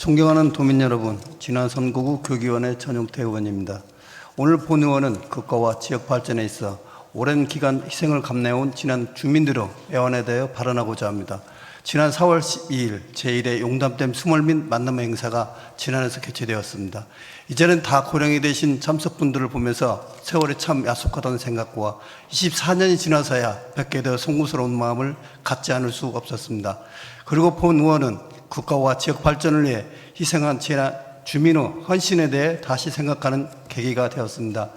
존경하는 도민 여러분, 지난 선거구 교기원의 전용태 의원입니다. 오늘 본 의원은 국가와 지역 발전에 있어 오랜 기간 희생을 감내해온 지난 주민들의 애환에 대해 발언하고자 합니다. 지난 4월 12일 제1회 용담댐 수몰 및 만남 행사가 진안에서 개최되었습니다. 이제는 다 고령이 되신 참석분들을 보면서 세월이 참 야속하다는 생각과 24년이 지나서야 뵙게 되어 송구스러운 마음을 갖지 않을 수 없었습니다. 그리고 본 의원은 국가와 지역 발전을 위해 희생한 주민의 헌신에 대해 다시 생각하는 계기가 되었습니다.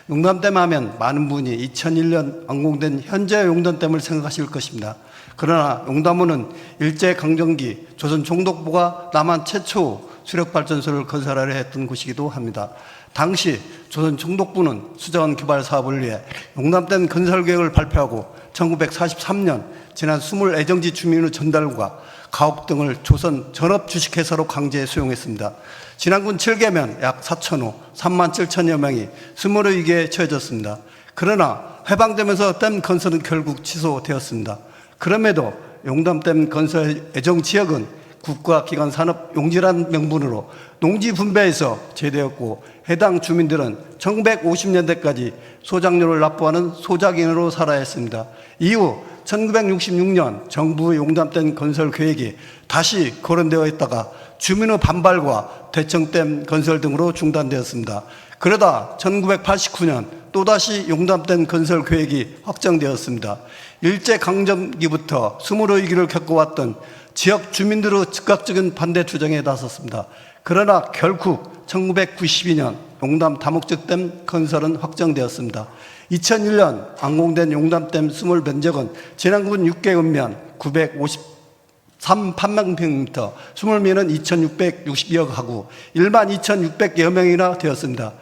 용담댐 하면 많은 분이 2001년 완공된 현재의 용담댐을 생각하실 것입니다. 그러나 용담호는 일제강점기 조선 총독부가 남한 최초 수력발전소를 건설하려 했던 곳이기도 합니다. 당시 조선 총독부는 수자원 개발 사업을 위해 용담댐 건설 계획을 발표하고 1943년 지난 20애정지 주민의 전달과 가옥 등을 조선 전업 주식회사로 강제 수용했습니다. 진안군 7개면 약 4,000호, 37,000여 명이 22개에 처해졌습니다. 그러나 해방되면서 댐 건설은 결국 취소되었습니다. 그럼에도 용담댐 건설 예정 지역은 국가기관 산업 용지란 명분으로 농지 분배에서 제되었고 해당 주민들은 1950년대까지 소작료를 납부하는 소작인으로 살아야 했습니다. 이후 1966년 정부의 용담댐 건설 계획이 다시 거론되어 있다가 주민의 반발과 대청댐 건설 등으로 중단되었습니다. 그러다 1989년 또다시 용담댐 건설 계획이 확정되었습니다. 일제강점기부터 22기를 겪어왔던 지역 주민들의 즉각적인 반대 투쟁에 나섰습니다. 그러나 결국 1992년 용담 다목적댐 건설은 확정되었습니다. 2001년 완공된 용담댐 수몰 면적은 진안군 6개 읍면 953평방미터, 수몰면은 2,660여 가구, 12,600여 명이나 되었습니다.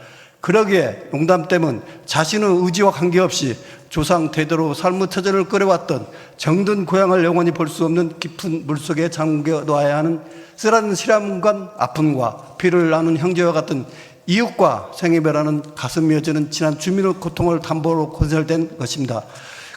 그러기에 용담댐은 자신의 의지와 관계없이 조상 대대로 삶의 터전을 끌어왔던 정든 고향을 영원히 볼 수 없는 깊은 물속에 잠겨 놓아야 하는 쓰라린 시련과 아픔과 피를 나눈 형제와 같은 이웃과 생이별하는 가슴 맺어지는 지난 주민의 고통을 담보로 건설된 것입니다.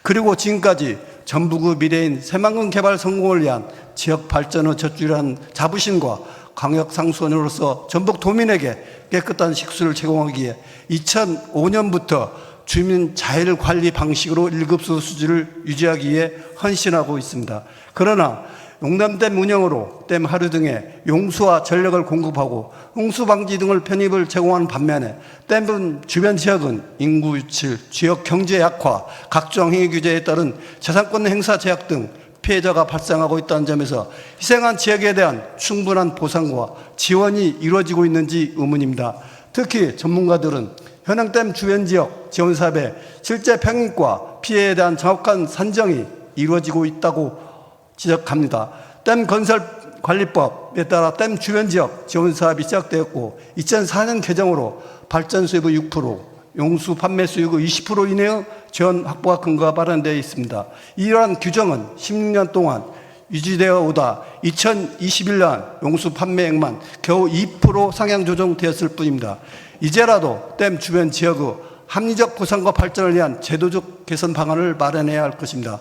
그리고 지금까지 전북의 미래인 새만금 개발 성공을 위한 지역 발전의 젖줄이라는 자부심과 광역상수원으로서 전북 도민에게 깨끗한 식수를 제공하기 위해 2005년부터 주민 자율관리 방식으로 1급수 수준을 유지하기 위해 헌신하고 있습니다. 그러나 용담댐 운영으로 댐 하류 등에 용수와 전력을 공급하고 홍수방지 등을 편입을 제공하는 반면에 댐 주변 지역은 인구 유출, 지역 경제 약화, 각종 행위 규제에 따른 재산권 행사 제약 등 피해자가 발생하고 있다는 점에서 희생한 지역에 대한 충분한 보상과 지원이 이루어지고 있는지 의문입니다. 특히 전문가들은 현황댐 주변 지역 지원 사업의 실제 평균과 피해에 대한 정확한 산정이 이루어지고 있다고 지적합니다. 댐 건설 관리법에 따라 댐 주변 지역 지원 사업이 시작되었고 2004년 개정으로 발전 수입의 6%, 용수 판매 수익의 20% 이내의 지원 확보가 근거가 마련되어 있습니다. 이러한 규정은 16년 동안 유지되어 오다 2021년 용수 판매액만 겨우 2% 상향 조정되었을 뿐입니다. 이제라도 댐 주변 지역의 합리적 보상과 발전을 위한 제도적 개선 방안을 마련해야 할 것입니다.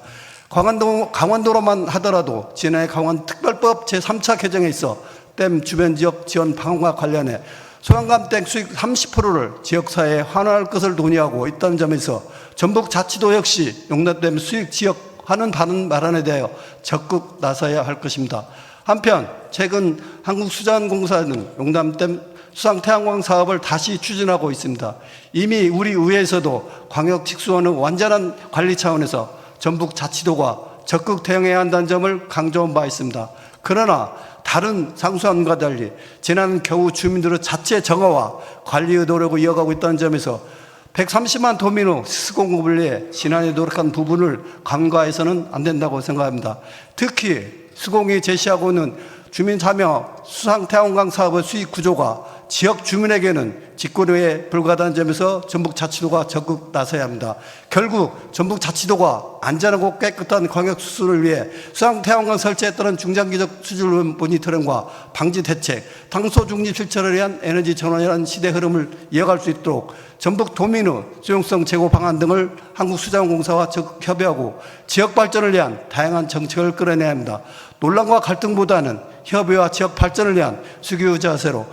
강원도로만 하더라도 지난해 강원특별법 제3차 개정에 있어 댐 주변 지역 지원 방안과 관련해 소양감댐 수익 30%를 지역사회에 환원할 것을 논의하고 있다는 점에서 전북자치도 역시 용담댐 수익 지역 환원 반응 마련에 대하여 적극 나서야 할 것입니다. 한편 최근 한국수자원공사는 용담댐 수상태양광 사업을 다시 추진하고 있습니다. 이미 우리 의회에서도 광역직수원의 완전한 관리 차원에서 전북자치도가 적극 대응해야 한다는 점을 강조한 바 있습니다. 그러나 다른 상수안과 달리 지난 겨우 주민들의 자체 정화와 관리의 노력을 이어가고 있다는 점에서 130만 도민의 수공급을 위해 지난해 노력한 부분을 간과해서는 안 된다고 생각합니다. 특히 수공이 제시하고 있는 주민 참여 수상태양광 사업의 수익 구조가 지역 주민에게는 직거래에 불과하다는 점에서 전북자치도가 적극 나서야 합니다. 결국 전북자치도가 안전하고 깨끗한 광역수소를 위해 수상태양광 설치에 따른 중장기적 수질 모니터링과 방지 대책, 탄소 중립 실천을 위한 에너지 전환이라는 시대 흐름을 이어갈 수 있도록 전북 도민의 수용성 제고 방안 등을 한국수자원공사와 적극 협의하고 지역 발전을 위한 다양한 정책을 끌어내야 합니다. 논란과 갈등보다는 협의와 지역 발전을 위한 수교 자세로